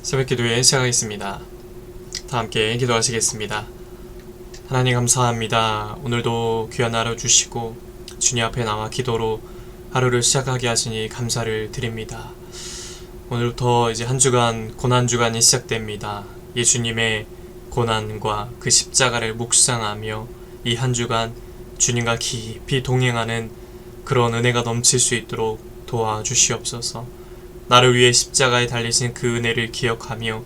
새벽기도회 시작하겠습니다. 다 함께 기도하시겠습니다. 하나님 감사합니다. 오늘도 귀한 하루 주시고 주님 앞에 나와 기도로 하루를 시작하게 하시니 감사를 드립니다. 오늘부터 이제 한 주간 고난주간이 시작됩니다. 예수님의 고난과 그 십자가를 묵상하며 이 한 주간 주님과 깊이 동행하는 그런 은혜가 넘칠 수 있도록 도와주시옵소서. 나를 위해 십자가에 달리신 그 은혜를 기억하며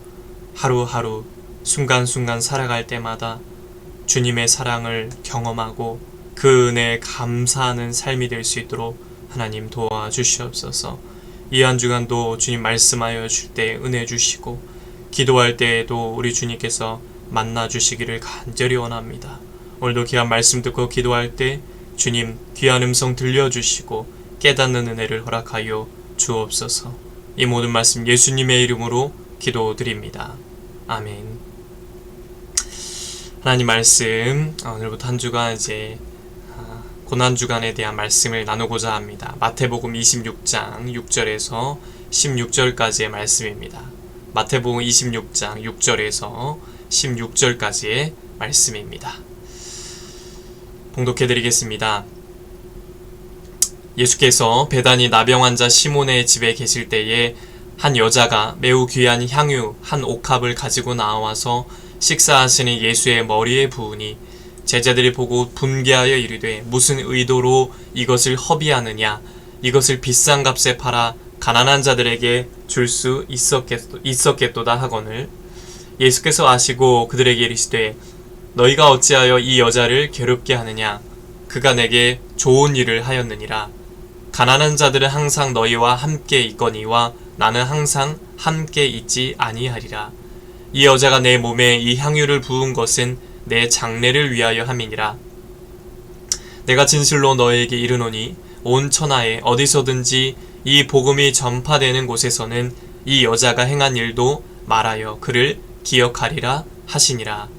하루하루 순간순간 살아갈 때마다 주님의 사랑을 경험하고 그 은혜에 감사하는 삶이 될 수 있도록 하나님 도와주시옵소서. 이 한 주간도 주님 말씀하여 줄 때 은혜 주시고 기도할 때에도 우리 주님께서 만나 주시기를 간절히 원합니다. 오늘도 귀한 말씀 듣고 기도할 때 주님 귀한 음성 들려주시고 깨닫는 은혜를 허락하여 주옵소서. 이 모든 말씀 예수님의 이름으로 기도드립니다. 아멘. 하나님 말씀 오늘부터 한 주간 이제 고난주간에 대한 말씀을 나누고자 합니다. 마태복음 26장 6절에서 16절까지의 말씀입니다. 마태복음 26장 6절에서 16절까지의 말씀입니다. 봉독해드리겠습니다. 예수께서 베다니 나병 환자 시몬의 집에 계실 때에 한 여자가 매우 귀한 향유 한 옥합을 가지고 나와서 식사하시는 예수의 머리에 부으니 제자들이 보고 분개하여 이르되 무슨 의도로 이것을 허비하느냐, 이것을 비싼 값에 팔아 가난한 자들에게 줄 수 있었겠도다 하거늘 예수께서 아시고 그들에게 이르시되 너희가 어찌하여 이 여자를 괴롭게 하느냐, 그가 내게 좋은 일을 하였느니라. 가난한 자들은 항상 너희와 함께 있거니와 나는 항상 함께 있지 아니하리라. 이 여자가 내 몸에 이 향유를 부은 것은 내 장례를 위하여 함이니라. 내가 진실로 너희에게 이르노니 온 천하에 어디서든지 이 복음이 전파되는 곳에서는 이 여자가 행한 일도 말하여 그를 기억하리라 하시니라.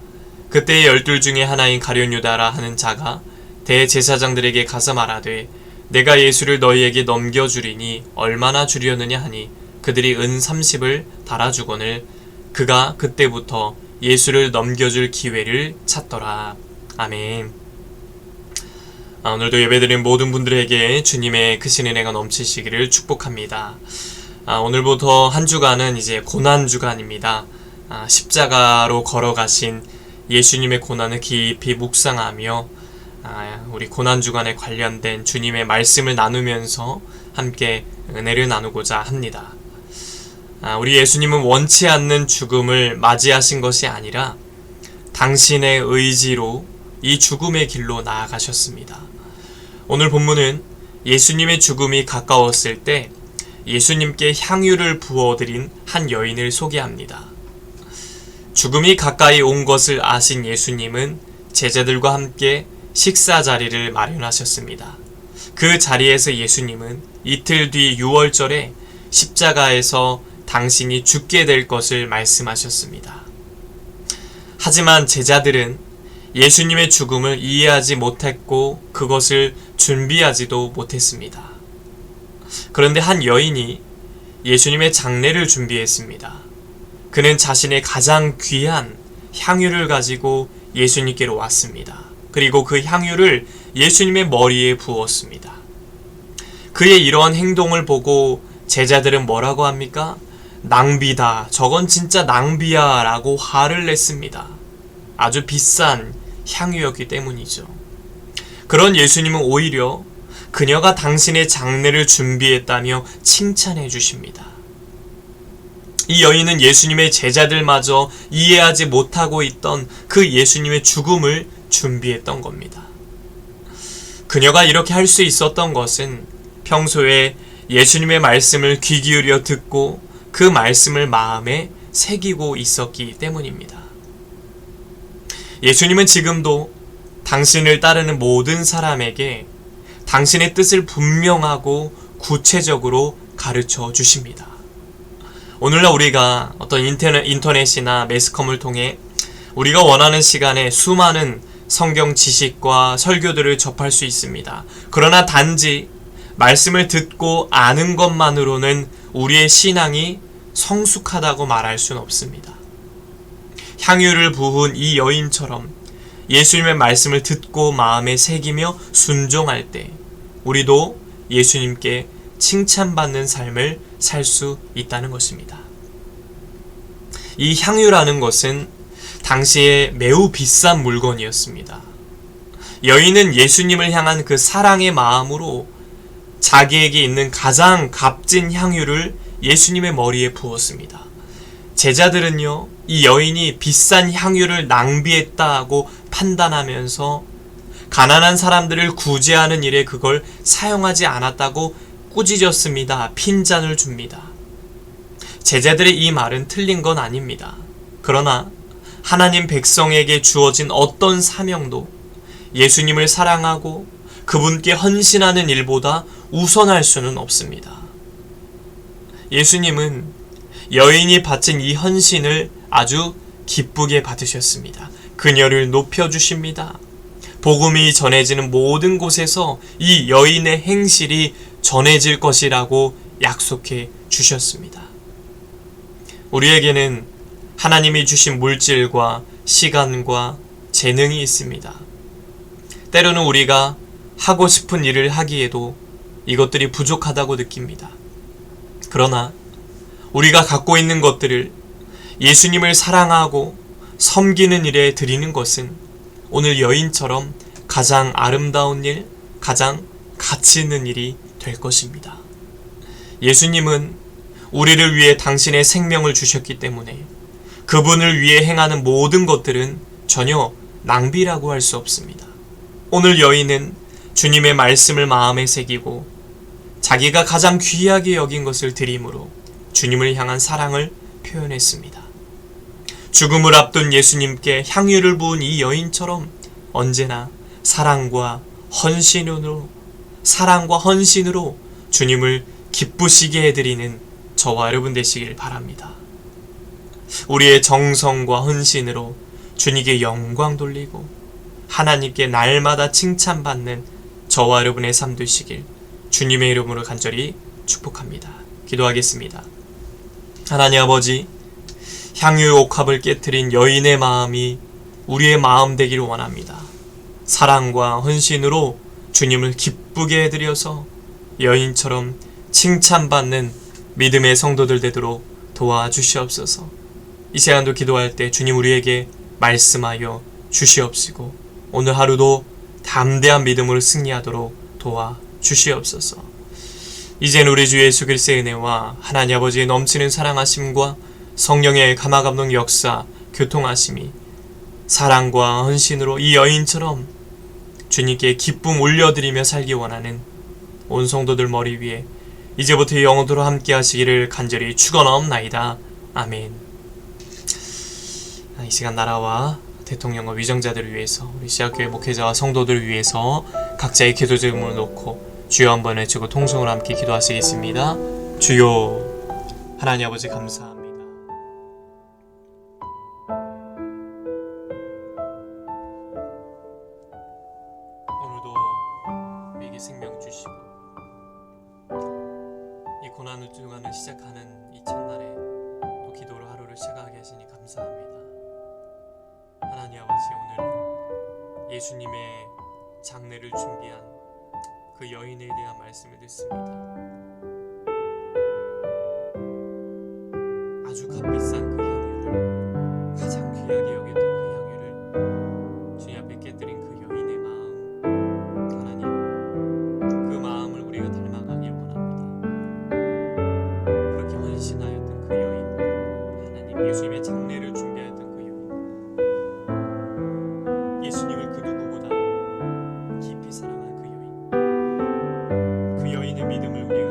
그때의 12 중에 하나인 가룟 유다라 하는 자가 대제사장들에게 가서 말하되 내가 예수를 너희에게 넘겨주리니 얼마나 주려느냐 하니 그들이 은 30을 달아주거늘 그가 그때부터 예수를 넘겨줄 기회를 찾더라. 아멘. 오늘도 예배드린 모든 분들에게 주님의 크신 은혜가 넘치시기를 축복합니다. 오늘부터 한 주간은 이제 고난주간입니다. 십자가로 걸어가신 예수님의 고난을 깊이 묵상하며 우리 고난주간에 관련된 주님의 말씀을 나누면서 함께 은혜를 나누고자 합니다. 우리 예수님은 원치 않는 죽음을 맞이하신 것이 아니라 당신의 의지로 이 죽음의 길로 나아가셨습니다. 오늘 본문은 예수님의 죽음이 가까웠을 때 예수님께 향유를 부어드린 한 여인을 소개합니다. 죽음이 가까이 온 것을 아신 예수님은 제자들과 함께 식사 자리를 마련하셨습니다. 그 자리에서 예수님은 이틀 뒤 6월절에 십자가에서 당신이 죽게 될 것을 말씀하셨습니다. 하지만 제자들은 예수님의 죽음을 이해하지 못했고 그것을 준비하지도 못했습니다. 그런데 한 여인이 예수님의 장례를 준비했습니다. 그는 자신의 가장 귀한 향유를 가지고 예수님께로 왔습니다. 그리고 그 향유를 예수님의 머리에 부었습니다. 그의 이러한 행동을 보고 제자들은 뭐라고 합니까? 낭비다. 저건 진짜 낭비야 라고 화를 냈습니다. 아주 비싼 향유였기 때문이죠. 그런 예수님은 오히려 그녀가 당신의 장례를 준비했다며 칭찬해 주십니다. 이 여인은 예수님의 제자들마저 이해하지 못하고 있던 그 예수님의 죽음을 준비했던 겁니다. 그녀가 이렇게 할 수 있었던 것은 평소에 예수님의 말씀을 귀 기울여 듣고 그 말씀을 마음에 새기고 있었기 때문입니다. 예수님은 지금도 당신을 따르는 모든 사람에게 당신의 뜻을 분명하고 구체적으로 가르쳐 주십니다. 오늘날 우리가 어떤 인터넷이나 매스컴을 통해 우리가 원하는 시간에 수많은 성경 지식과 설교들을 접할 수 있습니다. 그러나 단지 말씀을 듣고 아는 것만으로는 우리의 신앙이 성숙하다고 말할 수는 없습니다. 향유를 부은 이 여인처럼 예수님의 말씀을 듣고 마음에 새기며 순종할 때 우리도 예수님께 칭찬받는 삶을 살 수 있다는 것입니다. 이 향유라는 것은 당시에 매우 비싼 물건이었습니다. 여인은 예수님을 향한 그 사랑의 마음으로 자기에게 있는 가장 값진 향유를 예수님의 머리에 부었습니다. 제자들은요, 이 여인이 비싼 향유를 낭비했다고 판단하면서 가난한 사람들을 구제하는 일에 그걸 사용하지 않았다고 꾸짖었습니다. 핀잔을 줍니다. 제자들의 이 말은 틀린 건 아닙니다. 그러나 하나님 백성에게 주어진 어떤 사명도 예수님을 사랑하고 그분께 헌신하는 일보다 우선할 수는 없습니다. 예수님은 여인이 바친 이 헌신을 아주 기쁘게 받으셨습니다. 그녀를 높여주십니다. 복음이 전해지는 모든 곳에서 이 여인의 행실이 전해질 것이라고 약속해 주셨습니다. 우리에게는 하나님이 주신 물질과 시간과 재능이 있습니다. 때로는 우리가 하고 싶은 일을 하기에도 이것들이 부족하다고 느낍니다. 그러나 우리가 갖고 있는 것들을 예수님을 사랑하고 섬기는 일에 드리는 것은 오늘 여인처럼 가장 아름다운 일, 가장 가치 있는 일이 될 것입니다. 예수님은 우리를 위해 당신의 생명을 주셨기 때문에 그분을 위해 행하는 모든 것들은 전혀 낭비라고 할 수 없습니다. 오늘 여인은 주님의 말씀을 마음에 새기고 자기가 가장 귀하게 여긴 것을 드림으로 주님을 향한 사랑을 표현했습니다. 죽음을 앞둔 예수님께 향유를 부은 이 여인처럼 언제나 사랑과 헌신으로 주님을 기쁘시게 해드리는 저와 여러분 되시길 바랍니다. 우리의 정성과 헌신으로 주님께 영광 돌리고 하나님께 날마다 칭찬받는 저와 여러분의 삶 되시길 주님의 이름으로 간절히 축복합니다. 기도하겠습니다. 하나님 아버지, 향유 옥합을 깨트린 여인의 마음이 우리의 마음 되기를 원합니다. 사랑과 헌신으로 주님을 기쁘게 해드려서 여인처럼 칭찬받는 믿음의 성도들 되도록 도와주시옵소서. 이 시간도 기도할 때 주님 우리에게 말씀하여 주시옵시고 오늘 하루도 담대한 믿음으로 승리하도록 도와주시옵소서. 이제는 우리 주 예수 그리스도의 은혜와 하나님 아버지의 넘치는 사랑하심과 성령의 감화감동 역사, 교통하심이 사랑과 헌신으로 이 여인처럼 주님께 기쁨 올려드리며 살기 원하는 온 성도들 머리 위에 이제부터 영원토록 함께 하시기를 간절히 축원하옵나이다. 아멘. 이 시간 나라와 대통령과 위정자들을 위해서 우리 시작교회 목회자와 성도들을 위해서 각자의 기도 제목을 놓고 주여 한번 외치고 통성으로 함께 기도하시겠습니다. 주여. 하나님 아버지 감사합니다. 오늘도 우리에게 생명 주시고 이 고난을 주간을 시작하는 이 첫날에 또 기도로 하루를 시작하게 하시니 감사합니다. 하나님 아버지, 오늘 예수님의 장례를 준비한 그 여인에 대한 말씀을 듣습니다. 아주 값비싼 그 향유를, 가장 귀하게 여겼던 그 향유를 주님 앞에 깨뜨린 그 여인의 마음, 하나님, 그 마음을 우리가 닮아가길 원합니다. 그렇게 헌신하였던 그 여인, 하나님, 예수님의 장례를 준비하였던 그 여인, 예수님을 그 누구보다 깊이 사랑한 그 여인, 그 여인의 믿음을 우리가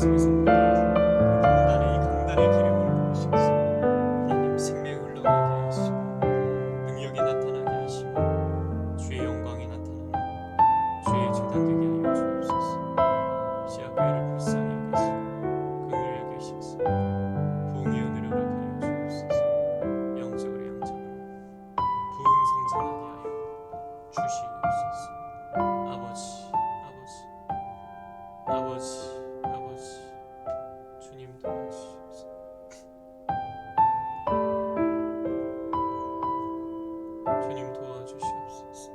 말씀을 선포합니다. 강단의 이 강단의 기름을 부으셔서 하나님 생명이 흘러가게 하시고 능력이 나타나게 하시고 주의 영광이 나타나는 주의 제단 되게 하여 주옵소서. 시아교회를 불쌍히 여기시고 긍휼히 여기셔서 부흥의 은혜를 허락하여 주옵소서. 영적으로 부흥 성장하게 하여 주시옵소서. 아버지 주님 도와주시옵소서. 주님 도와주시옵소서.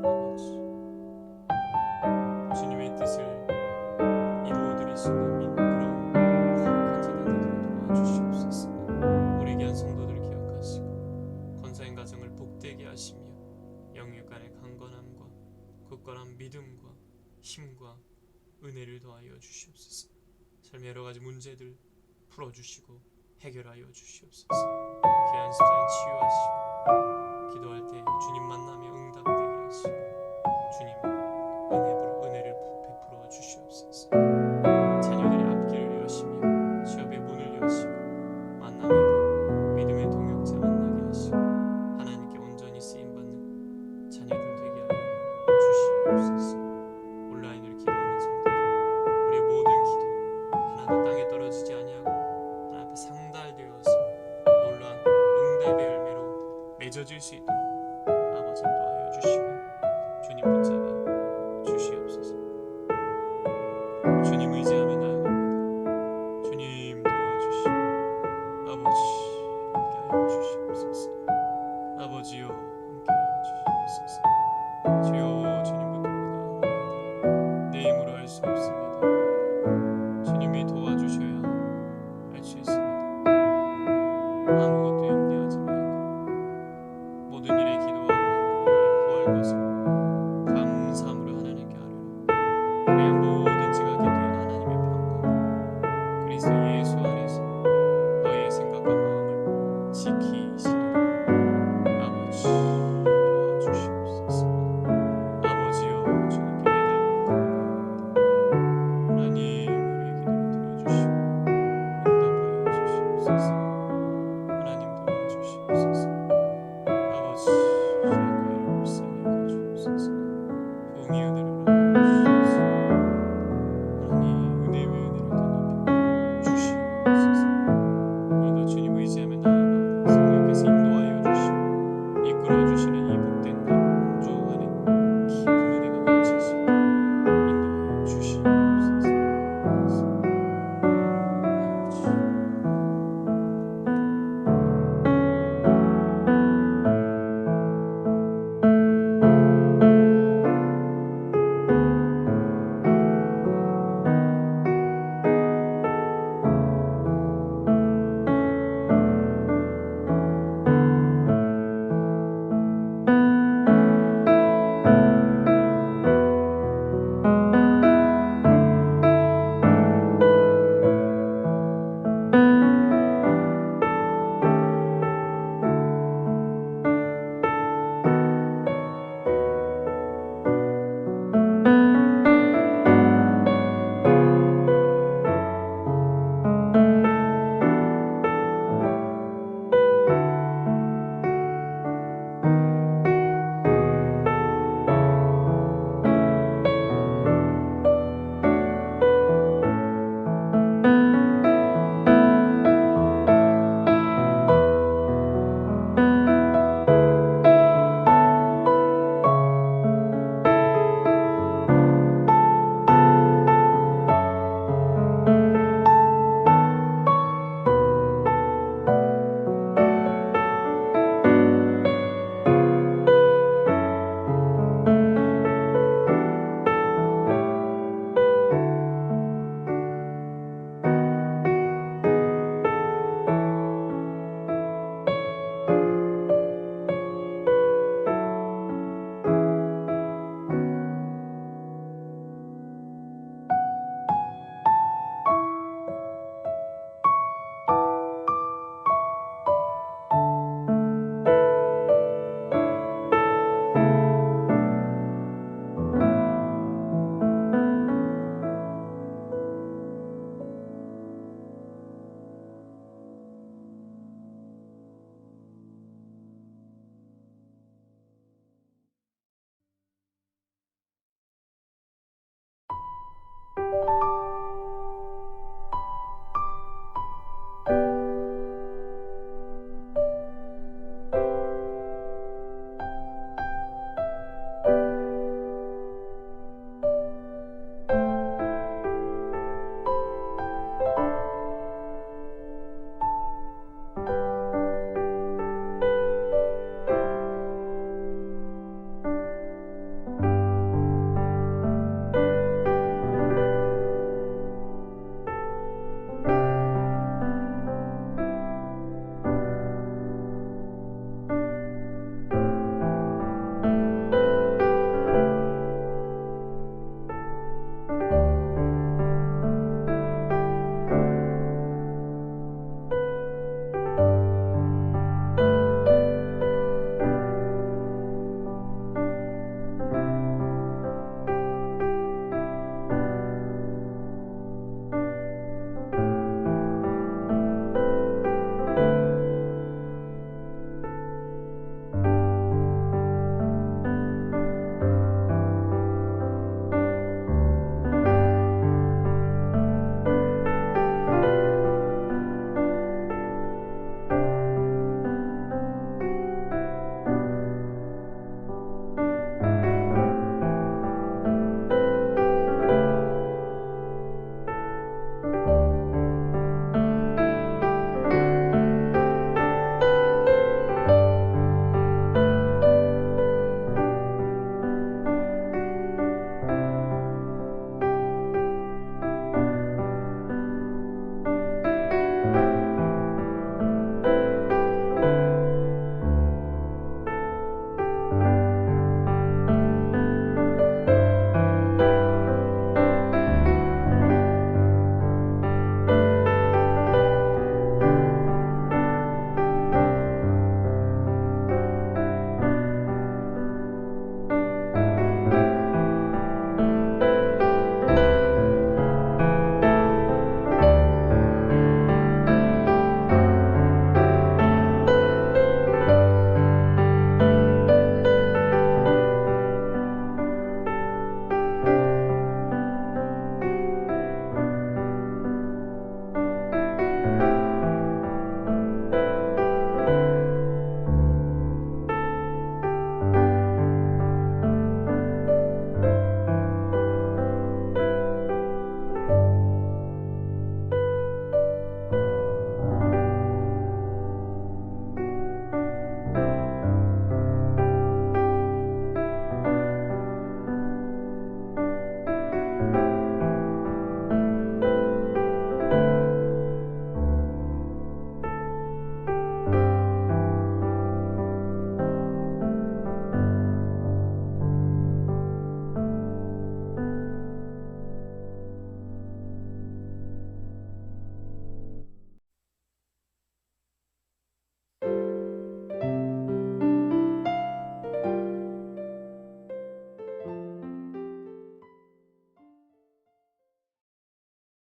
아버지 주님의 뜻을 이루어드릴 수 있는 그런 거룩한 재단들을 도와주시옵소서. 우리 귀한 성도들을 기억하시고 권사인 가정을 복되게 하시며 영육 간의 강건함과 굳건한 믿음과 힘과 은혜를 더하여 주시옵소서. 삶의 여러 가지 문제들 풀어주시고 해결하여 주시옵소서. 귀한 십자인 치유하시고 기도할 때 주님 만나며 응답되게 하시고 주님 은혜를 베풀어 주시옵소서. 자녀들의 앞길을 여시며 취업의 문을 여시고 만남의 복, 믿음의 동역자 만나게 하시고 하나님께 온전히 쓰임받는 자녀들 되게 하여 주시옵소서. 온라인으로 기도하는 성도들 우리의 모든 기도 하나도 땅에 떨어지지 아니하고 하나님 앞에 상달되어서 놀라운 응답의 열매로 맺어질 수 있도록 아버지 인도하여 주시고 주님 붙잡아 주시옵소서. 주님 의지하며 나아갑니다. 주님 도와주시고 아버지 함께하여 주시옵소서. 아버지여 함께하여 주시옵소서. 주여